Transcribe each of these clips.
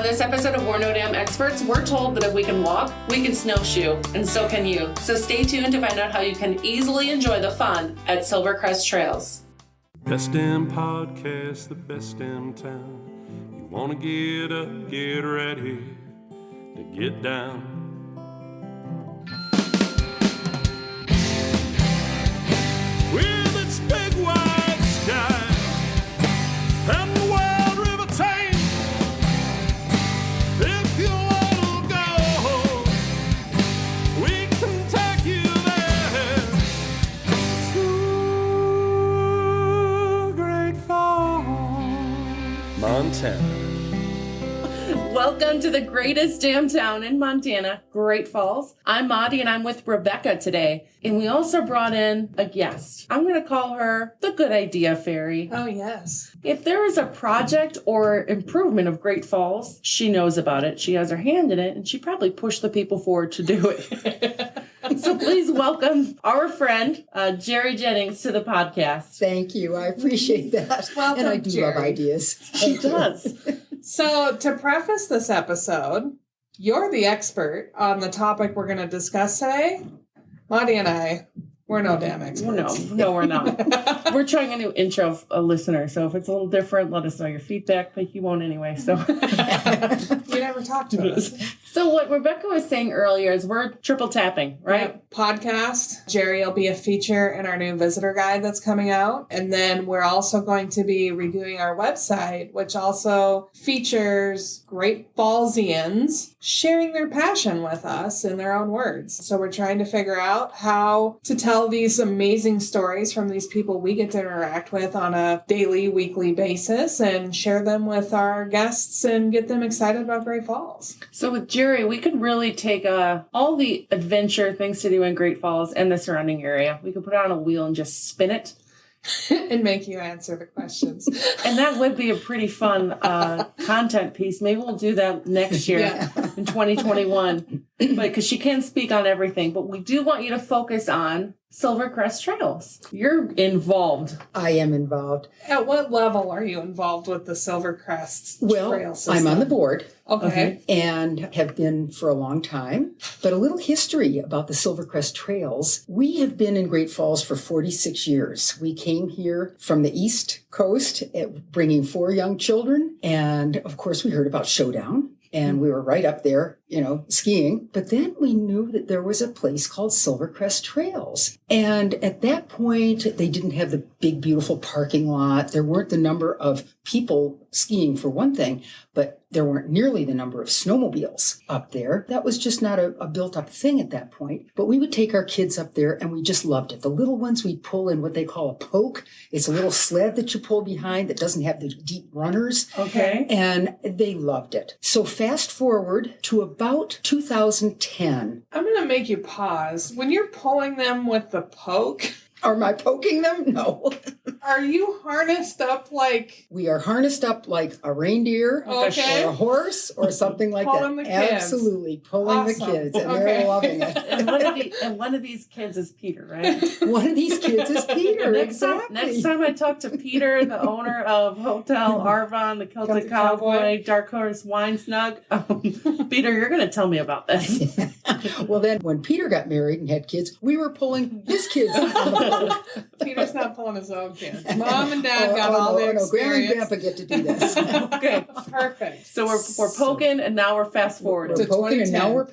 On this episode of We're No Damn Experts, we're told that if we can walk, we can snowshoe, and so can you. So stay tuned to find out how you can easily enjoy the fun at Silver Crest Trails. Best damn podcast, the best damn town. You wanna get up, get ready to get down. With its big wide sky and the wild river Thames, if you wanna go, we can take you there. To Great Falls, Montana. Welcome to the greatest damn town in Montana, Great Falls. I'm Maudie and I'm with Rebecca today. And we also brought in a guest. I'm going to call her the Good Idea Fairy. Oh, yes. If there is a project or improvement of Great Falls, she knows about it. She has her hand in it and she probably pushed the people forward to do it. So please welcome our friend, Gerry Jennings, to the podcast. Thank you. I appreciate that. Welcome, and I do Gerry. love ideas. She does. So, to preface this episode, you're the expert on the topic we're going to discuss today. Maudie and I, we're no damn experts. No, we're not. We're trying a new intro of a listener, so if it's a little different, let us know your feedback, but you won't anyway, so. You never talked to us. So what Rebecca was saying earlier is we're triple tapping, right? Podcast. Gerry will be a feature in our new visitor guide that's coming out. And then we're also going to be redoing our website, which also features Great Fallsians sharing their passion with us in their own words. So we're trying to figure out how to tell these amazing stories from these people we get to interact with on a daily, weekly basis and share them with our guests and get them excited about Great Falls. So with Gerry, we could really take all the adventure things to do in Great Falls and the surrounding area. We could put it on a wheel and just spin it. And make you answer the questions. And that would be a pretty fun content piece. Maybe we'll do that next year in 2021. But because she can speak on everything. But we do want you to focus on Silver Crest Trails. You're involved. I am involved. At what level are you involved with the Silver Crest Trail system? I'm on the board. Okay. And have been for a long time. But a little history about the Silver Crest Trails. We have been in Great Falls for 46 years. We came here from the East Coast bringing 4 young children. And of course, we heard about Showdown. And we were right up there, skiing. But then we knew that there was a place called Silver Crest Trails. And at that point, they didn't have the big, beautiful parking lot. There weren't the number of people skiing, for one thing, but there weren't nearly the number of snowmobiles up there. That was just not a built-up thing at that point. But we would take our kids up there, and we just loved it. The little ones, we'd pull in what they call a poke. It's a little sled that you pull behind that doesn't have the deep runners. Okay. And they loved it. So fast forward to about 2010. I'm going to make you pause. When you're pulling them with the poke, Am I poking them? No. are you harnessed up like... We are harnessed up like a reindeer Okay. or a horse or something like Pulling that. the kids. Absolutely. Pulling Awesome. the kids. And Okay. they're loving it. And one of these kids is Peter, right? One of these kids is Peter. Next time I talk to Peter, the owner of Hotel Arvon, the Celtic Cowboy, Dark Horse Wine Snug, Peter, you're going to tell me about this. Well, then when Peter got married and had kids, we were pulling his kids on the Peter's not pulling his own kids. Mom and Dad got all the no, Grandma and experience. Grandpa get to do this. Okay. Perfect. So we're poking and now we're fast forwarding. We're To poking and now 2010. we're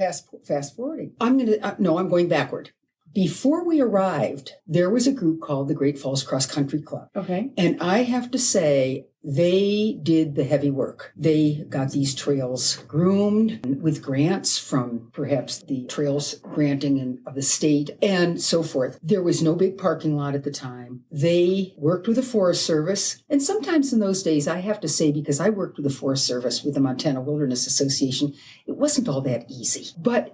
fast forwarding. I'm going backward. Before we arrived, there was a group called the Great Falls Cross Country Club. Okay. And I have to say, they did the heavy work. They got these trails groomed with grants from perhaps the trails granting of the state and so forth. There was no big parking lot at the time. They worked with the Forest Service. And sometimes in those days, I have to say, because I worked with the Forest Service with the Montana Wilderness Association, it wasn't all that easy. But,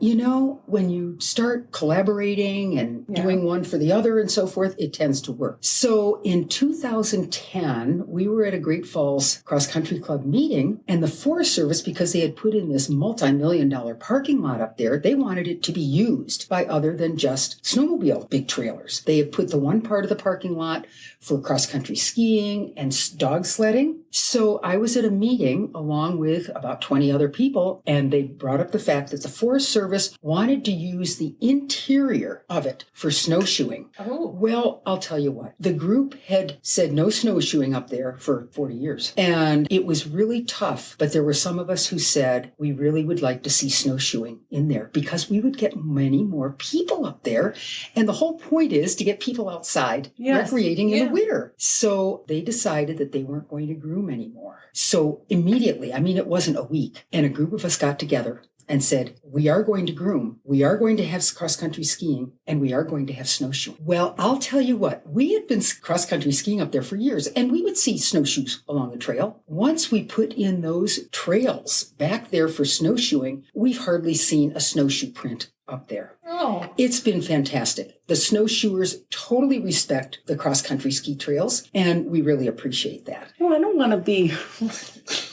when you start collaborating and doing one for the other and so forth, it tends to work. So in 2010, we were at a Great Great Falls Cross Country Club meeting, and the Forest Service, because they had put in this multi-million-dollar parking lot up there, they wanted it to be used by other than just snowmobile big trailers. They had put the one part of the parking lot for cross-country skiing and dog sledding. So I was at a meeting along with about 20 other people, and they brought up the fact that the Forest Service wanted to use the interior of it for snowshoeing. Oh. Well, I'll tell you what. The group had said no snowshoeing up there for 40 years. And it was really tough. But there were some of us who said we really would like to see snowshoeing in there because we would get many more people up there. And the whole point is to get people outside recreating in the winter. So they decided that they weren't going to groom anymore. So immediately, I mean, it wasn't a week, and a group of us got together and said, we are going to groom, we are going to have cross-country skiing, and we are going to have snowshoeing. Well, I'll tell you what, we had been cross-country skiing up there for years, and we would see snowshoes along the trail. Once we put in those trails back there for snowshoeing, we've hardly seen a snowshoe print up there. Oh. It's been fantastic. The snowshoers totally respect the cross-country ski trails, and we really appreciate that. Well, I don't want to be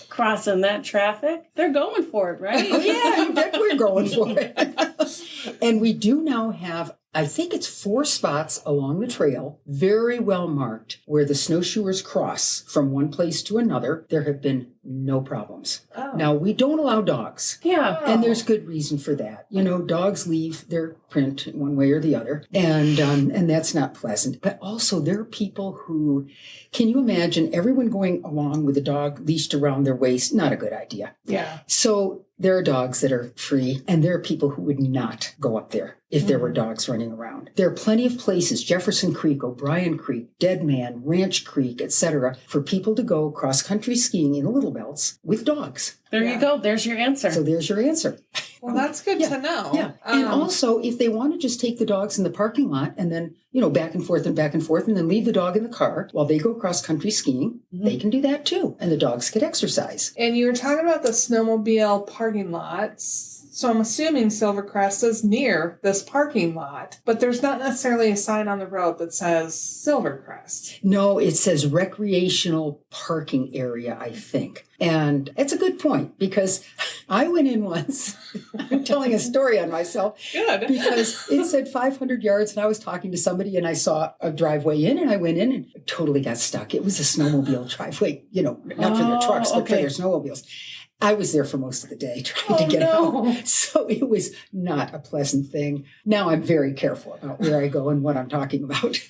crossing that traffic. They're going for it, right? Oh, yeah, you bet we're going for it. And we do now have, I think it's 4 spots along the trail, very well marked, where the snowshoers cross from one place to another. There have been no problems. Oh. Now, we don't allow dogs. Yeah. And there's good reason for that. You know, dogs leave their print one way or the other, and that's not pleasant. But also, there are people who, can you imagine everyone going along with a dog leashed around their waist? Not a good idea. Yeah. So there are dogs that are free, and there are people who would not go up there if there were dogs running around. There are plenty of places, Jefferson Creek, O'Brien Creek, Dead Man, Ranch Creek, etc., for people to go cross-country skiing in the Little Belts with dogs. There you go. There's your answer. So there's your answer. Well, that's good to know. Yeah. And also, if they want to just take the dogs in the parking lot and then, back and forth, and then leave the dog in the car while they go cross-country skiing, they can do that too. And the dogs could exercise. And you were talking about the snowmobile parking lots. So I'm assuming Silver Crest is near this parking lot, but there's not necessarily a sign on the road that says Silver Crest. No, it says recreational parking area, I think. And it's a good point because I went in once, I'm telling a story on myself. Good. Because it said 500 yards and I was talking to somebody and I saw a driveway in and I went in and totally got stuck. It was a snowmobile driveway, not for their trucks, but for their snowmobiles. I was there for most of the day trying to get out. So it was not a pleasant thing. Now I'm very careful about where I go and what I'm talking about.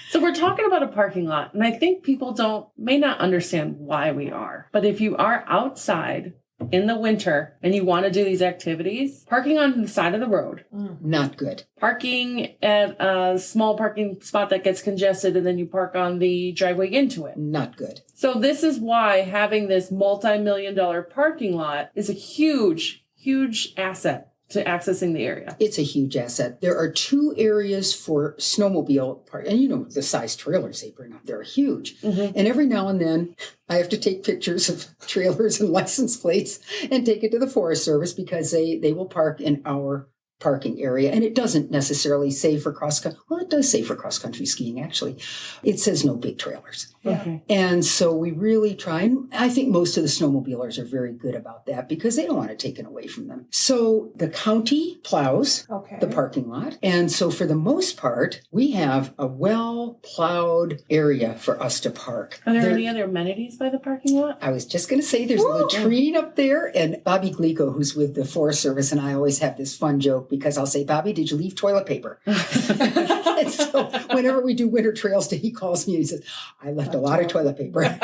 So we're talking about a parking lot, and I think people may not understand why we are. But if you are outside in the winter and you want to do these activities, parking on the side of the road. Not good. Parking at a small parking spot that gets congested and then you park on the driveway into it. Not good. So this is why having this multi-million-dollar parking lot is a huge, huge asset to accessing the area. It's a huge asset. There are 2 areas for snowmobile park, and the size trailers they bring up, they're huge. And every now and then I have to take pictures of trailers and license plates and take it to the Forest Service because they will park in our parking area. And it doesn't necessarily say for cross-country. Well, it does say for cross-country skiing, actually. It says no big trailers. Okay. And so we really try, and I think most of the snowmobilers are very good about that because they don't want it taken away from them. So the county plows the parking lot. And so for the most part, we have a well-plowed area for us to park. Are there any other amenities by the parking lot? I was just going to say there's a latrine up there. And Bobby Glico, who's with the Forest Service, and I always have this fun joke because I'll say, Bobby, did you leave toilet paper? And so whenever we do winter trails day, he calls me and he says, I left a lot of toilet paper.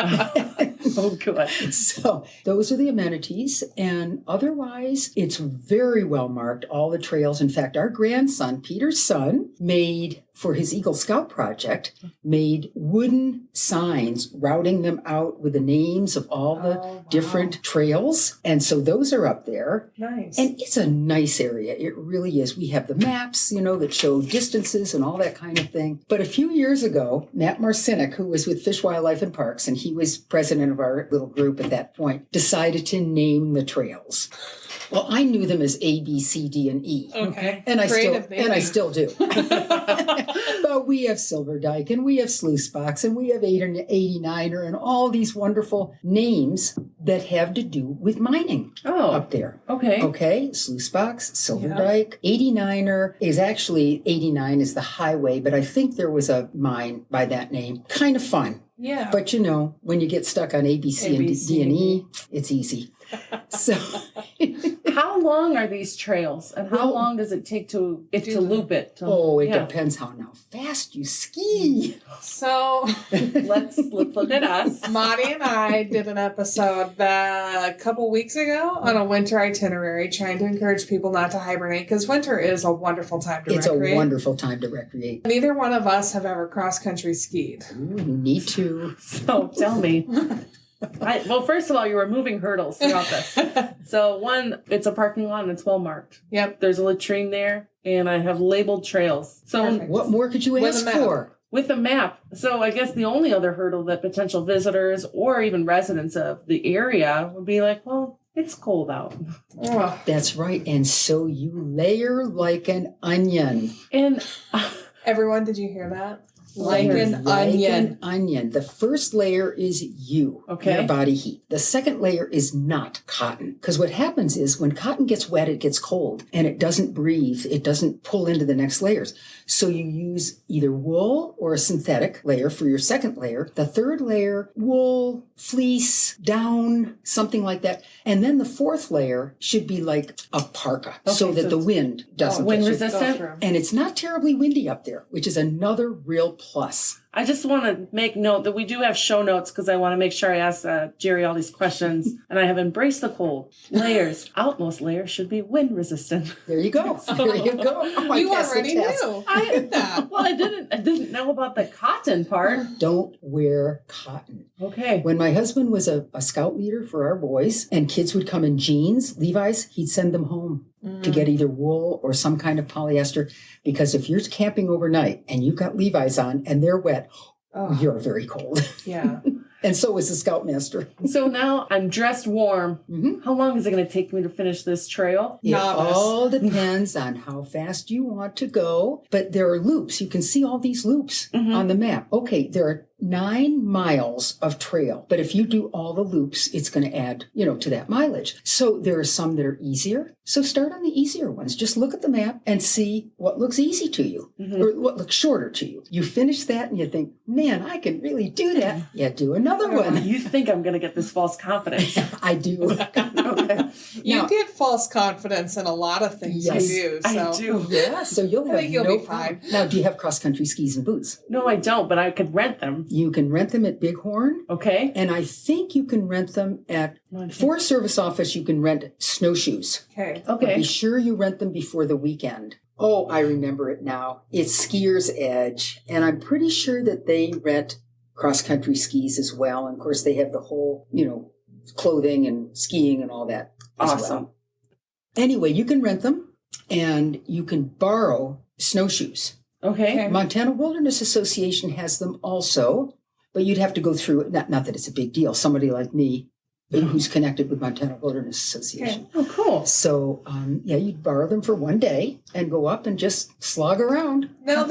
Oh, good. So those are the amenities. And otherwise, it's very well marked, all the trails. In fact, our grandson, Peter's son, made, for his Eagle Scout project, made wooden signs routing them out with the names of all the different trails. And so those are up there. Nice. And it's a nice area. It really is. We have the maps, that show distances and all that kind of thing. But a few years ago, Matt Marcinick, who was with Fish, Wildlife, and Parks, and he was president of our little group at that point, decided to name the trails. Well, I knew them as A, B, C, D, and E. Okay. And I Creative still do. But we have Silver Dyke, and we have Sluice Box, and we have 89er, and all these wonderful names that have to do with mining up there. Okay. Okay, Sluice Box, Silver Dyke, 89er is actually 89 is the highway, but I think there was a mine by that name. Kind of fun. Yeah. But you know, when you get stuck on A, B, C, and D and E, it's easy. So how long are these trails, and how long does it take to loop it? It depends how fast you ski. So let's look at us. Monty and I did an episode a couple weeks ago on a winter itinerary, trying to encourage people not to hibernate because winter is a wonderful time to recreate. It's a wonderful time to recreate. Neither one of us have ever cross-country skied. Ooh, me too. So tell me. Well, first of all, you're removing hurdles throughout this. So one, it's a parking lot and it's well marked. Yep. There's a latrine there, and I have labeled trails. So Perfect. What more could you ask for? With a map. So I guess the only other hurdle that potential visitors or even residents of the area would be like, well, it's cold out. Oh. That's right. And so you layer like an onion. And everyone, did you hear that? Like an onion. The first layer is your body heat. The second layer is not cotton. Because what happens is when cotton gets wet, it gets cold and it doesn't breathe. It doesn't pull into the next layers. So you use either wool or a synthetic layer for your second layer. The third layer, wool, fleece, down, something like that. And then the fourth layer should be like a parka so that the wind doesn't wind resistant. And it's not terribly windy up there, which is another real plus. I just want to make note that we do have show notes because I want to make sure I ask Gerry all these questions. And I have embraced the cold. Layers. Outmost layers should be wind resistant. There you go. There you go. You already knew. I did that. Well, I didn't know about the cotton part. Don't wear cotton. Okay. When my husband was a scout leader for our boys and kids would come in jeans, Levi's, he'd send them home to get either wool or some kind of polyester. Because if you're camping overnight and you've got Levi's on and they're wet, you're very cold. Yeah. And so is the scoutmaster. So now I'm dressed warm. Mm-hmm. How long is it going to take me to finish this trail? It all depends on how fast you want to go. But there are loops. You can see all these loops on the map. Okay, there are 9 miles of trail. But if you do all the loops, it's going to add, to that mileage. So there are some that are easier. So start on the easier ones. Just look at the map and see what looks easy to you or what looks shorter to you. You finish that and you think, man, I can really do that. Yeah, do another one. You think I'm going to get this false confidence. I do. Okay. You get false confidence in a lot of things you do. So. I do. Yeah, so you'll have be fine. Now, do you have cross-country skis and boots? No, I don't, but I could rent them. You can rent them at Bighorn. Okay. And I think you can rent them at Forest Service office. You can rent snowshoes. Okay. But be sure you rent them before the weekend. Oh, I remember it now. It's Skier's Edge. And I'm pretty sure that they rent cross-country skis as well. And of course, they have the whole, clothing and skiing and all that. Awesome. Well. Anyway, you can rent them and you can borrow snowshoes. Okay. Montana Wilderness Association has them also, but you'd have to go through it. Not that it's a big deal. Somebody like me who's connected with Montana Wilderness Association. Okay. Oh, cool. So, you'd borrow them for one day and go up and just slog around. Now,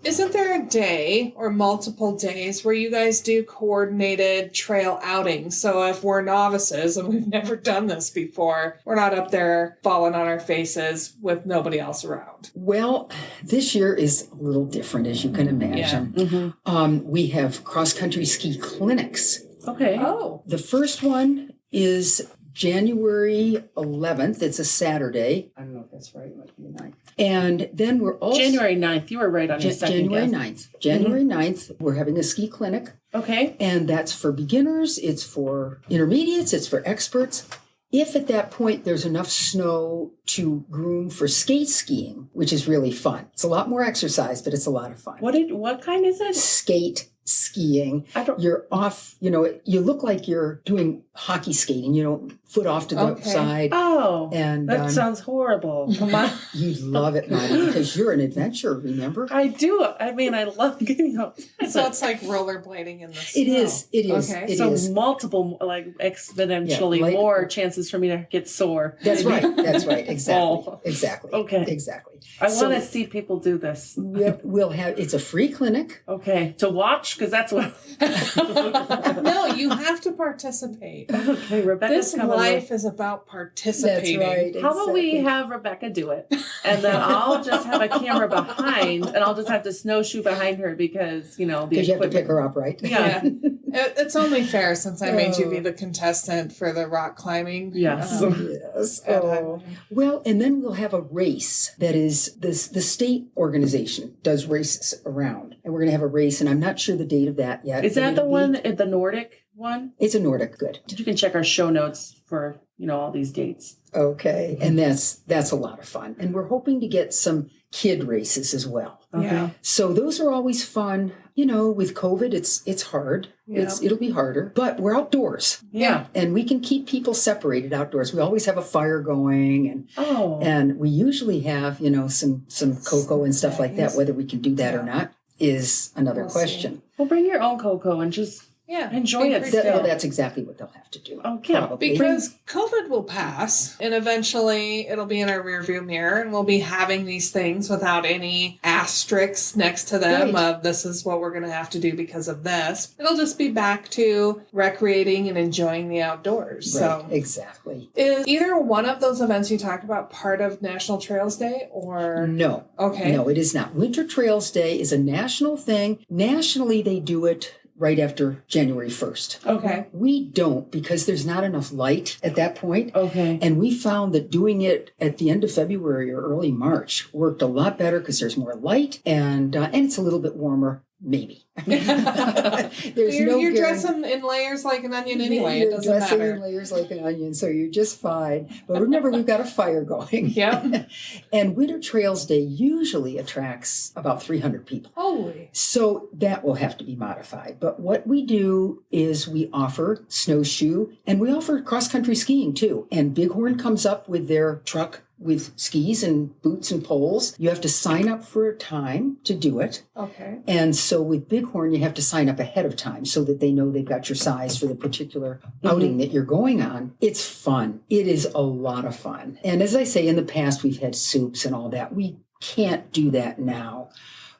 isn't there a day or multiple days where you guys do coordinated trail outings? So if we're novices and we've never done this before, we're not up there falling on our faces with nobody else around. Well, this year is a little different, as you can imagine. Yeah. Mm-hmm. We have cross-country ski clinics. Okay. Oh. The first one is January 11th. It's a Saturday. I don't know if that's right. It might be the 9th. And then we're also... January 9th. You were right on your second January guess. 9th. January 9th, we're having a ski clinic. Okay. And that's for beginners. It's for intermediates. It's for experts. If at that point there's enough snow to groom for skate skiing, which is really fun. It's a lot more exercise, but it's a lot of fun. What kind is it? Skate skiing. You're off, you look like you're doing hockey skating, foot off to the side. Oh, and that sounds horrible. Come on. You'd love it, Marty, because you're an adventurer, remember? I do. I mean, I love getting out. So it's like rollerblading in the snow. It is. Okay. So multiple, like exponentially more chances for me to get sore. That's right. Exactly. Exactly. Okay. Exactly. I want to see people do this. We'll have, it's a free clinic. Okay. To watch? Because that's what. No, you have to participate. Okay, Rebecca's This life is about participating. That's right. How about we have Rebecca do it? And then I'll just have a camera behind, and I'll just have to snowshoe behind her because, you have to pick her up, right? Yeah. It's only fair since I made you be the contestant for the rock climbing. Yes. Yes. Oh. Well, and then we'll have a race that is the state organization does races around. And we're going to have a race, and I'm not sure the date of that yet. Is that the one at the Nordic one? It's a Nordic. Good. You can check our show notes for, all these dates. Okay. And that's a lot of fun. And we're hoping to get some kid races as well. Okay. Yeah. So those are always fun. With COVID, it's hard. Yeah. It'll be harder, but we're outdoors. Yeah. And we can keep people separated outdoors. We always have a fire going and we usually have, some cocoa and stuff like that. Whether we can do that or not is another question. Well, bring your own cocoa and just enjoy it still. Well, that's exactly what they'll have to do. Oh, yeah. Probably. Because COVID will pass and eventually it'll be in our rearview mirror and we'll be having these things without any asterisks next to them of this is what we're going to have to do because of this. It'll just be back to recreating and enjoying the outdoors. Right, So exactly. Is either one of those events you talked about part of National Trails Day or? No. Okay. No, it is not. Winter Trails Day is a national thing. Nationally, they do it right after January 1st. Okay. We don't because there's not enough light at that point. Okay. And we found that doing it at the end of February or early March worked a lot better because there's more light and it's a little bit warmer. Maybe. You're dressing in layers like an onion anyway. It doesn't matter. Dressing in layers like an onion, so you're just fine. But remember, we've got a fire going. Yep. And Winter Trails Day usually attracts about 300 people. Holy. So that will have to be modified. But what we do is we offer snowshoe and we offer cross-country skiing too. And Bighorn comes up with their truck with skis and boots and poles. You have to sign up for a time to do it. Okay. And so with Bighorn, you have to sign up ahead of time so that they know they've got your size for the particular outing that you're going on. It's fun. It is a lot of fun. And as I say, in the past, we've had soups and all that. We can't do that now.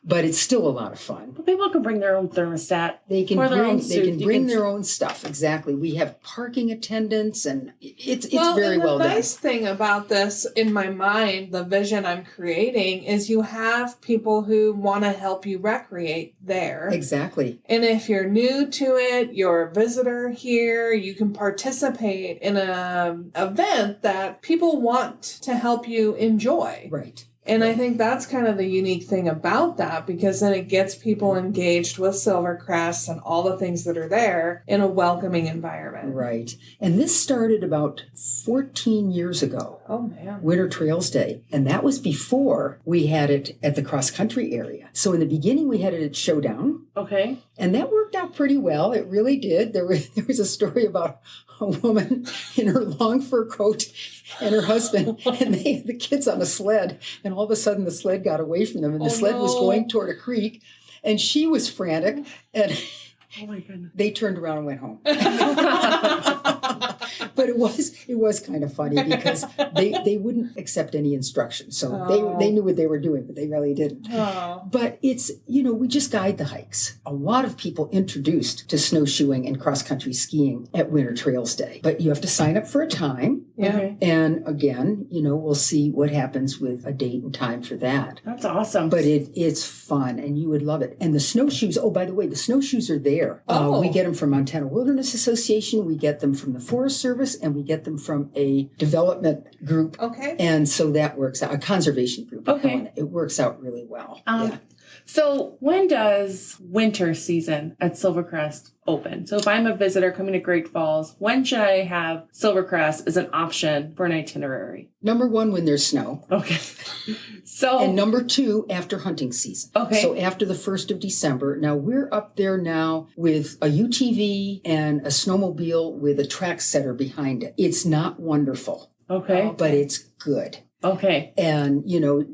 But it's still a lot of fun. But people can bring their own thermostat. They can bring their own stuff. Exactly. We have parking attendants, and it's very well done. The nice thing about this, in my mind, the vision I'm creating, is you have people who want to help you recreate there. Exactly. And if you're new to it, you're a visitor here, you can participate in an event that people want to help you enjoy. Right. And I think that's kind of the unique thing about that, because then it gets people engaged with Silver Crest and all the things that are there in a welcoming environment. Right. And this started about 14 years ago. Oh, man. Winter Trails Day. And that was before we had it at the cross-country area. So in the beginning, we had it at Showdown. Okay. And that worked out pretty well. It really did. There was a story about a woman in her long fur coat and her husband, and they had the kids on a sled, and all of a sudden the sled got away from them, and the sled was going toward a creek, and she was frantic, and oh my goodness. They turned around and went home. But it was kind of funny because they wouldn't accept any instructions. So they knew what they were doing, but they really didn't. Oh. But it's, we just guide the hikes. A lot of people introduced to snowshoeing and cross-country skiing at Winter Trails Day. But you have to sign up for a time. Yeah. Okay. And again, we'll see what happens with a date and time for that. That's awesome. But it's fun, and you would love it. And the snowshoes, by the way, the snowshoes are there. We get them from Montana Wilderness Association. We get them from the Forest Service, and we get them from a development group. Okay. And so that works out, a conservation group. Okay. Helena. It works out really well. So when does winter season at Silver Crest open? So if I'm a visitor coming to Great Falls, when should I have Silver Crest as an option for an itinerary? Number one, when there's snow. Okay. So And number two, after hunting season. Okay. So after the 1st of December. Now we're up there now with a UTV and a snowmobile with a track setter behind it. It's not wonderful, okay. but it's good. Okay. And,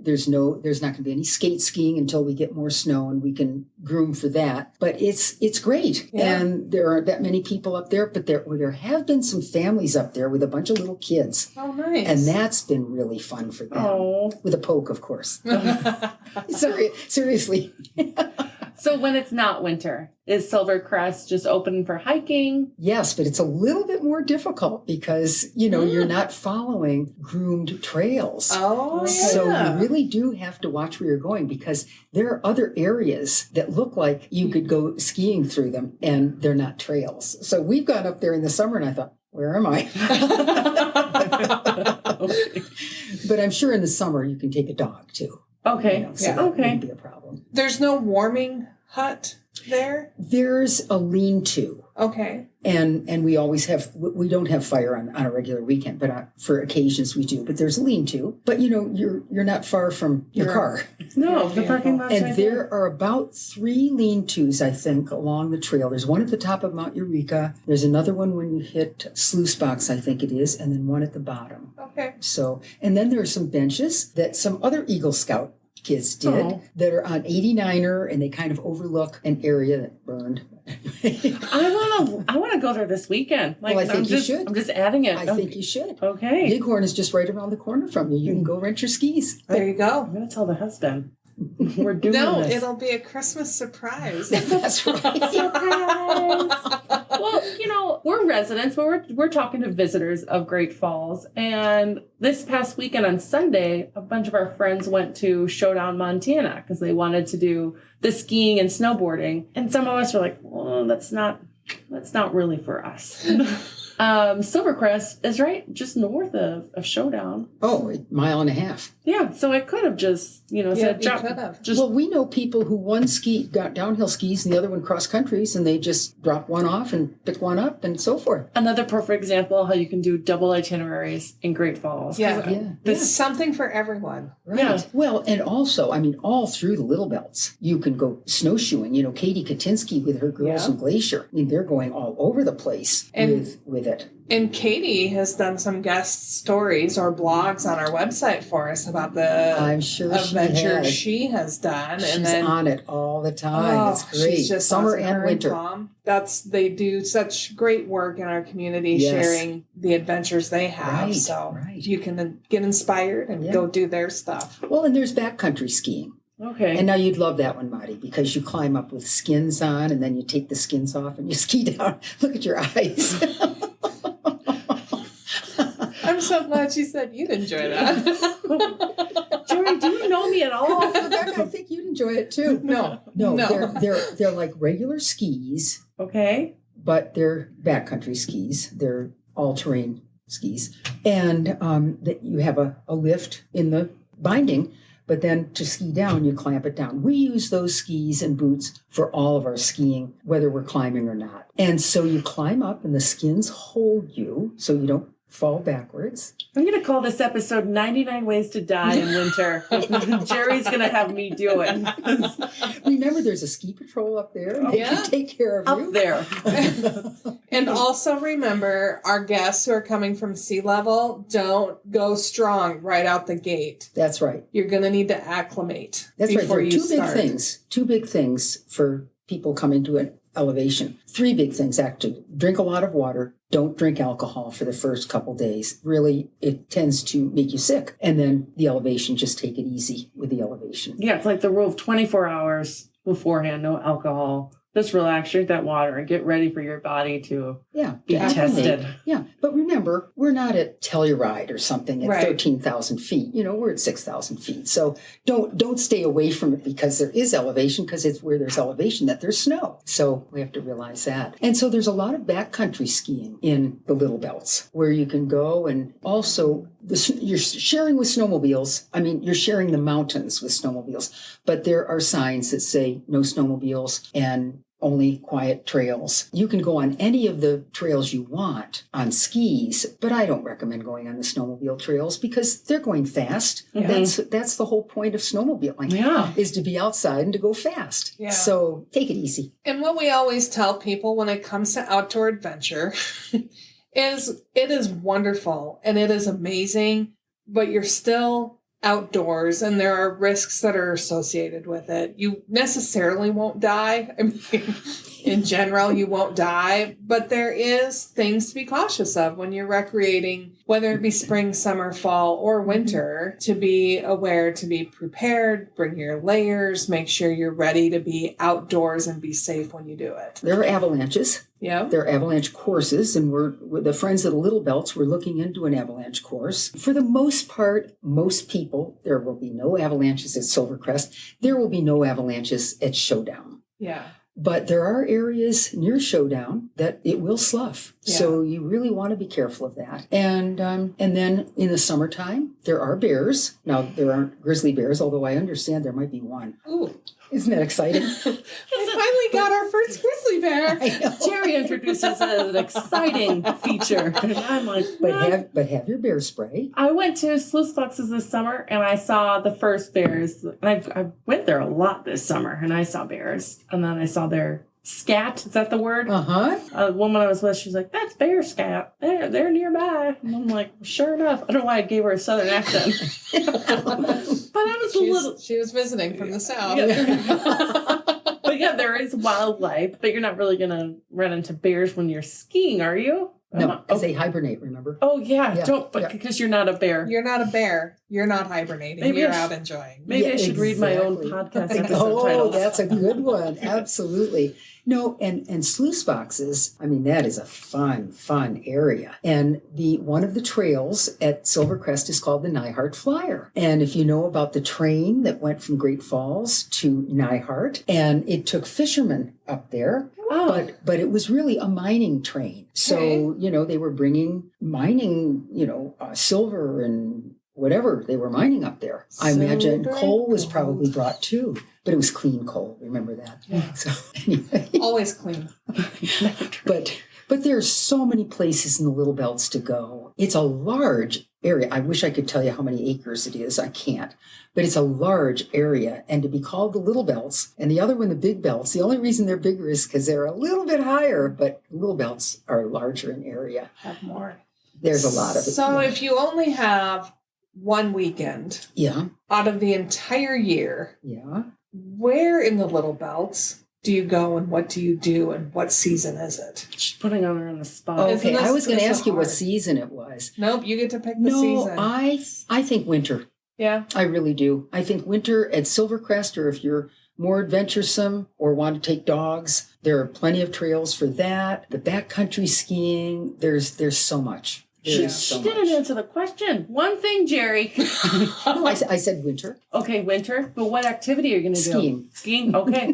there's not going to be any skate skiing until we get more snow and we can groom for that. But it's great. Yeah. And there aren't that many people up there, but there have been some families up there with a bunch of little kids. Oh, nice. And that's been really fun for them. Oh. With a poke, of course. Seriously. So when it's not winter, is Silver Crest just open for hiking? Yes, but it's a little bit more difficult because, you're not following groomed trails. Oh, yeah. So you really do have to watch where you're going because there are other areas that look like you could go skiing through them and they're not trails. So we've gone up there in the summer and I thought, where am I? Okay. But I'm sure in the summer you can take a dog too. Okay. So Yeah. that Okay. wouldn't be a problem. There's no warming hut there? There's a lean-to. Okay. And we always have, we don't have fire on a regular weekend, but for occasions we do. But there's a lean-to. But, you're not far from your car. No, the parking lot's And right there are about 3 lean-tos, I think, along the trail. There's one at the top of Mount Eureka. There's another one when you hit Sluice Box, I think it is, and then one at the bottom. Okay. So, and then there are some benches that some other Eagle Scout kids did that are on 89er, and they kind of overlook an area that burned. I want to go there this weekend. Well, I think you should. I'm just adding it. I think you should. Okay. Bighorn is just right around the corner from you. You can go rent your skis. There you go. I'm going to tell the husband. We're doing No, this. it'll be a Christmas surprise. That's right. Surprise! Well, we're residents, but we're talking to visitors of Great Falls. And this past weekend on Sunday, a bunch of our friends went to Showdown, Montana, because they wanted to do the skiing and snowboarding. And some of us were like, well, that's not really for us. Silver Crest is right just north of Showdown. Oh, a mile and a half. Yeah, so I could have just, said, you could have. Well, we know people who one got downhill skis and the other one cross countries, and they just drop one off and pick one up and so forth. Another perfect example how you can do double itineraries in Great Falls. Yeah. There's something for everyone. Right. Yeah. Well, and also, all through the Little Belts, you can go snowshoeing. Katie Katinsky with her girls in Glacier. They're going all over the place with it. And Katie has done some guest stories or blogs on our website for us about the I'm sure adventures she has done. She's and then on it all the time. It's great. She's just Summer awesome. and Her winter. Tom, they do such great work in our community, Yes. sharing the adventures they have. Right, so right. you can get inspired and go do their stuff. Well, and there's backcountry skiing. Okay. And now you'd love that one, Marty, because you climb up with skins on and then you take the skins off and you ski down. Look at your eyes. I'm so glad she said you'd enjoy that. Jerry, do you know me at all? Rebecca, I think you'd enjoy it too. No. They're like regular skis, Okay. but they're backcountry skis. They're all-terrain skis. And that you have a lift in the binding, but then to ski down, you clamp it down. We use those skis and boots for all of our skiing, whether we're climbing or not. And so you climb up and the skins hold you so you don't fall backwards. I'm going to call this episode 99 Ways to Die in Winter. Jerry's going to have me do it. Remember, there's a ski patrol up there. They can take care of you. Up there. And also remember, our guests who are coming from sea level, don't go strong right out the gate. That's right. You're going to need to acclimate That's right. before There are you two start. big things for people coming to an elevation. 3 big things, actually. Drink a lot of water. Don't drink alcohol for the first couple days. Really, it tends to make you sick. And then the elevation, just take it easy with the elevation. Yeah, it's like the rule of 24 hours beforehand, no alcohol. Just relax, drink that water, and get ready for your body to be tested. Yeah, but remember, we're not at Telluride or something at Right. 13,000 feet. We're at 6,000 feet. So don't stay away from it because there is elevation, because it's where there's elevation that there's snow. So we have to realize that. And so there's a lot of backcountry skiing in the Little Belts where you can go, and also you're sharing with snowmobiles. I mean, you're sharing the mountains with snowmobiles, but there are signs that say no snowmobiles and only quiet trails. You can go on any of the trails you want on skis, but I don't recommend going on the snowmobile trails because they're going fast. That's the whole point of snowmobiling, is to be outside and to go fast. Yeah. So take it easy. And what we always tell people when it comes to outdoor adventure is it is wonderful and it is amazing, but you're still outdoors and there are risks that are associated with it. You necessarily won't die. I mean, in general, you won't die, but there is things to be cautious of when you're recreating, whether it be spring, summer, fall, or winter, to be aware, to be prepared, bring your layers, make sure you're ready to be outdoors and be safe when you do it. There are avalanches. Yeah. There are avalanche courses, and we're the friends of the Little Belts, we're looking into an avalanche course. For the most part, most people, there will be no avalanches at Silver Crest. There will be no avalanches at Showdown. Yeah. But there are areas near Showdown that it will slough. Yeah. So you really want to be careful of that. And then in the summertime, there are bears. Now, there aren't grizzly bears, although I understand there might be one. Ooh. Isn't that exciting? We finally got our first grizzly bear. Jerry introduces an exciting feature. And I'm like, but have your bear spray. I went to Sluice Boxes this summer and I saw the first bears. And I went there a lot this summer and I saw bears. And then I saw their scat. Is that the word? Uh-huh. A woman I was with, she's like, that's bear scat. They're nearby. And I'm like, sure enough. I don't know why I gave her a southern accent. But I was She was visiting from the south. Yeah. But yeah, there is wildlife, but you're not really going to run into bears when you're skiing, are you? No, because they hibernate, remember? Oh, yeah. Because you're not a bear. You're not a bear. You're not hibernating. You're out enjoying. Maybe I should read my own podcast episode titles. Oh, that's a good one. Absolutely. No, and sluice boxes, I mean, that is a fun area. And one of the trails at Silver Crest is called the Nyhart Flyer. And if you know about the train that went from Great Falls to Nyhart, and it took fishermen up there, but it was really a mining train. So, they were bringing mining, silver and whatever they were mining up there. I imagine coal was probably brought too, but it was clean coal. Remember that? Yeah. So anyway. Always clean. But there's so many places in the Little Belts to go. It's a large area. I wish I could tell you how many acres it is. I can't. But it's a large area. And to be called the Little Belts, and the other one the Big Belts, the only reason they're bigger is because they're a little bit higher, but Little Belts are larger in area. Have more. There's a lot of it. So if you only have one weekend out of the entire year, where in the Little Belts do you go and what do you do and what season is it? She's putting her on the spot. Okay, I was going to ask you what season it was. Nope, you get to pick the season. I think winter. Yeah. I really do. I think winter at Silver Crest, or if you're more adventuresome or want to take dogs, there are plenty of trails for that. The backcountry skiing, there's so much. She didn't answer the question. One thing, Jerry. I said winter. Okay, winter. But what activity are you going to do? Skiing. Okay.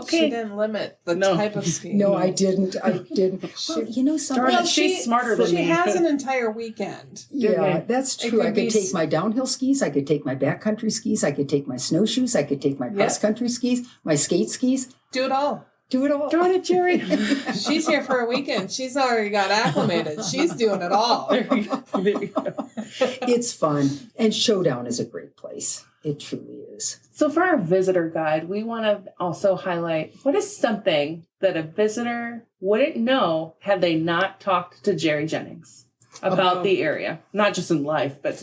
She didn't limit the type of skiing. No, I didn't. Well, something. She's smarter than me. She has an entire weekend. Yeah, that's true. I could take my downhill skis. I could take my backcountry skis. I could take my snowshoes. I could take my cross-country skis, my skate skis. Do it all. Do it all. Darn it, Jerry. She's here for a weekend. She's already got acclimated. She's doing it all. There you go. It's fun. And Showdown is a great place. It truly is. So for our visitor guide, we want to also highlight what is something that a visitor wouldn't know had they not talked to Gerry Jennings about the area. Not just in life, but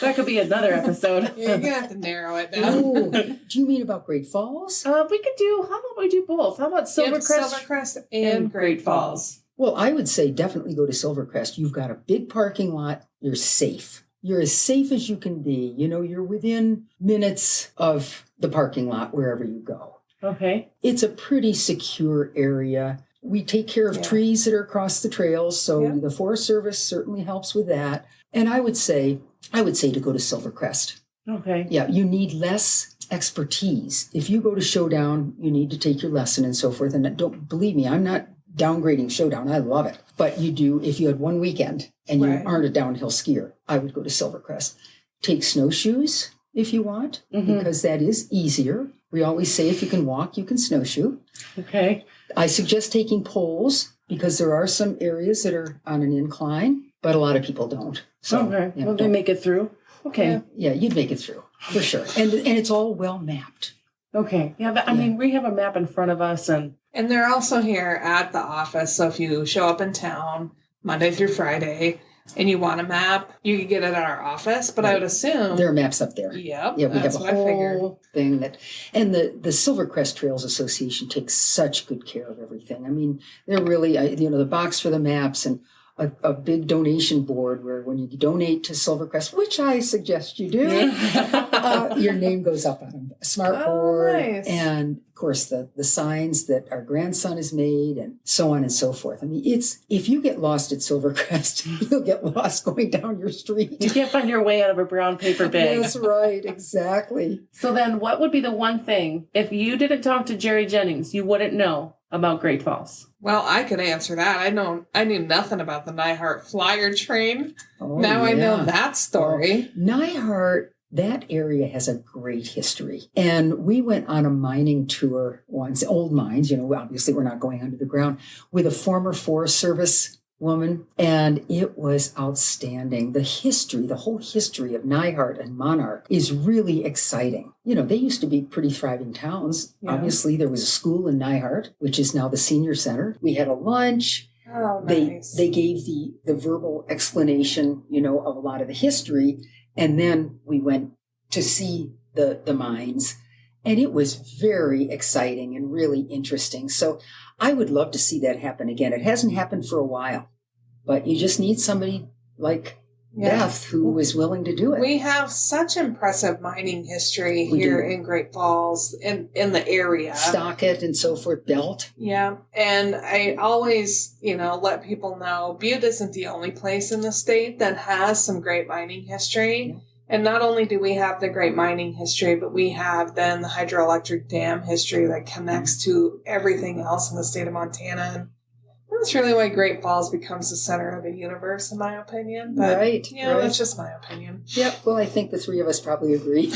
that could be another episode. You're going to have to narrow it down. Ooh, do you mean about Great Falls? How about we do both? How about Silver Crest and Great Falls? Well, I would say definitely go to Silver Crest. You've got a big parking lot. You're safe. You're as safe as you can be. You're within minutes of the parking lot wherever you go. Okay. It's a pretty secure area. We take care of trees that are across the trails, so the Forest Service certainly helps with that. And I would say to go to Silver Crest. Okay. Yeah, you need less expertise. If you go to Showdown, you need to take your lesson and so forth. And don't believe me, I'm not downgrading showdown. I love it. But if you had one weekend and you Right. aren't a downhill skier, I would go to Silver Crest. Take snowshoes if you want, because that is easier. We always say if you can walk, you can snowshoe. Okay. I suggest taking poles because there are some areas that are on an incline, but a lot of people don't. So, Okay. you know, Will they make it through? Okay. yeah, you'd make it through for sure. And it's all well mapped. Okay. Yeah. I mean, we have a map in front of us, and And they're also here at the office. So if you show up in town Monday through Friday and you want a map, you can get it at our office. But I would assume. There are maps up there. Yep. Yeah, we that's have a what I figured. whole thing and the Silver Crest Trails Association takes such good care of everything. I mean, they're really, the box for the maps and a big donation board where when you donate to Silver Crest, which I suggest you do, your name goes up on a smart board. Nice. And of course the signs that our grandson has made and so on and so forth. I mean, if you get lost at Silver Crest, you'll get lost going down your street. you can't find your way out of a brown paper bag. That's right, exactly. So then what would be the one thing, if you didn't talk to Gerry Jennings, you wouldn't know about Great Falls? Well, I could answer that. I knew nothing about the Nyhart Flyer train. Oh, Now I know yeah. that story. Nyhart, that area has a great history. And we went on a mining tour once, old mines, obviously we're not going under the ground, with a former Forest Service woman. And it was outstanding. The whole history of Nyhart and Monarch is really exciting. They used to be pretty thriving towns. Yeah. Obviously, there was a school in Nyhart, which is now the senior center. We had a lunch. Oh, nice. They gave the verbal explanation, of a lot of the history. And then we went to see the mines. And it was very exciting and really interesting. So I would love to see that happen again. It hasn't happened for a while. But you just need somebody like Beth who is willing to do it. We have such impressive mining history We here do. in Great Falls, in the area. Stockett and so forth, Belt. Yeah, and I always, let people know Butte isn't the only place in the state that has some great mining history. Yeah. And not only do we have the great mining history, but we have then the hydroelectric dam history that connects to everything else in the state of Montana. And that's really why Great Falls becomes the center of the universe, in my opinion. But, Right. that's just my opinion. Yep. Well, I think the three of us probably agree.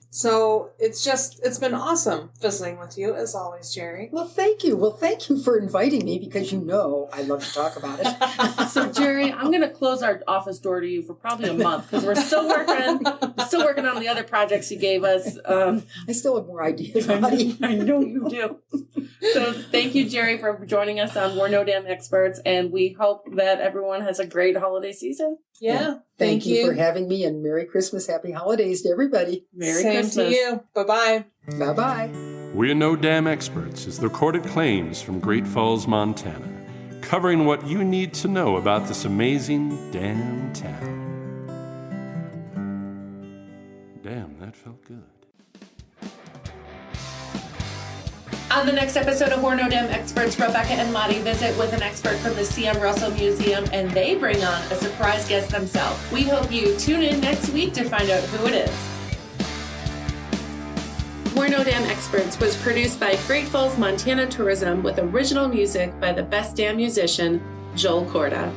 So it's been awesome visiting with you as always, Gerry. Well, thank you. Well, thank you for inviting me because I love to talk about it. So Gerry, I'm going to close our office door to you for probably a month because we're still working on the other projects you gave us. I still have more ideas, buddy. I know you do. So thank you, Gerry, for joining us on We're No Damn Experts, and we hope that everyone has a great holiday season. Yeah. Thank you for having me, and Merry Christmas, Happy Holidays to everybody. Merry Same Christmas. to you. Bye-bye. Bye-bye. We're No Damn Experts is the recorded claims from Great Falls, Montana, covering what you need to know about this amazing damn town. Damn, that felt good. On the next episode of We're No Damn Experts, Rebecca and Lottie visit with an expert from the C.M. Russell Museum, and they bring on a surprise guest themselves. We hope you tune in next week to find out who it is. We're No Damn Experts was produced by Great Falls, Montana Tourism with original music by the best damn musician, Joel Corda.